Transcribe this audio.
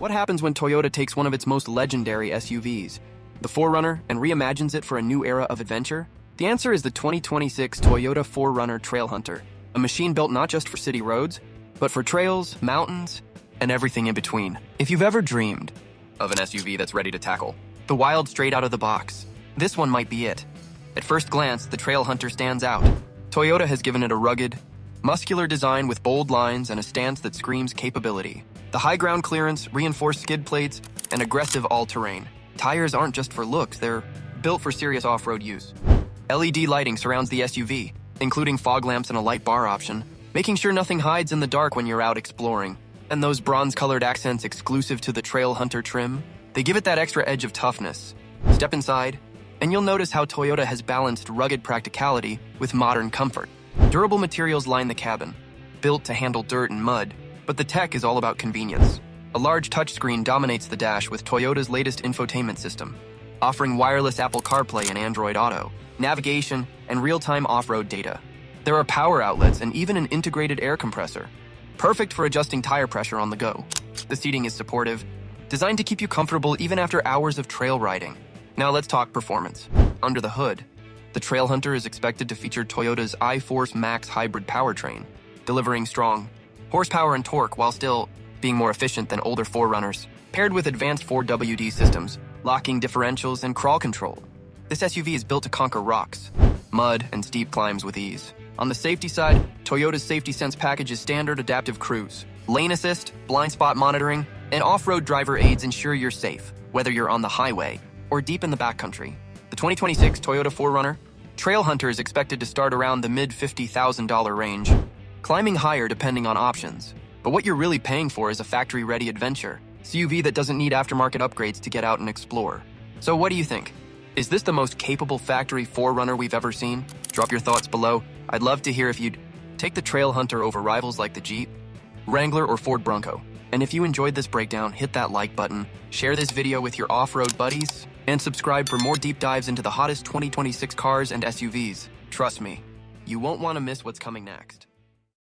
What happens when Toyota takes one of its most legendary SUVs, the 4Runner, and reimagines it for a new era of adventure? The answer is the 2026 Toyota 4Runner Trailhunter, a machine built not just for city roads, but for trails, mountains, and everything in between. If you've ever dreamed of an SUV that's ready to tackle the wild straight out of the box, this one might be it. At first glance, the Trailhunter stands out. Toyota has given it a rugged, muscular design with bold lines and a stance that screams capability. The high ground clearance, reinforced skid plates, and aggressive all-terrain. Tires aren't just for looks, they're built for serious off-road use. LED lighting surrounds the SUV, including fog lamps and a light bar option, making sure nothing hides in the dark when you're out exploring. And those bronze-colored accents exclusive to the Trailhunter trim, they give it that extra edge of toughness. Step inside, and you'll notice how Toyota has balanced rugged practicality with modern comfort. Durable materials line the cabin, built to handle dirt and mud, but the tech is all about convenience. A large touchscreen dominates the dash with Toyota's latest infotainment system, offering wireless Apple CarPlay and Android Auto, navigation, and real-time off-road data. There are power outlets and even an integrated air compressor, perfect for adjusting tire pressure on the go. The seating is supportive, designed to keep you comfortable even after hours of trail riding. Now let's talk performance. Under the hood, the Trailhunter is expected to feature Toyota's iForce Max hybrid powertrain, delivering strong horsepower and torque while still being more efficient than older 4Runners. Paired with advanced 4WD systems, locking differentials, and crawl control, this SUV is built to conquer rocks, mud, and steep climbs with ease. On the safety side, Toyota's Safety Sense package is standard adaptive cruise. Lane assist, blind spot monitoring, and off-road driver aids ensure you're safe, whether you're on the highway or deep in the backcountry. The 2026 Toyota 4Runner Trailhunter is expected to start around the mid-$50,000 range, climbing higher depending on options. But what you're really paying for is a factory-ready adventure, SUV that doesn't need aftermarket upgrades to get out and explore. So what do you think? Is this the most capable factory 4Runner we've ever seen? Drop your thoughts below. I'd love to hear if you'd take the Trailhunter over rivals like the Jeep Wrangler or Ford Bronco. And if you enjoyed this breakdown, hit that like button, share this video with your off-road buddies, and subscribe for more deep dives into the hottest 2026 cars and SUVs. Trust me, you won't want to miss what's coming next.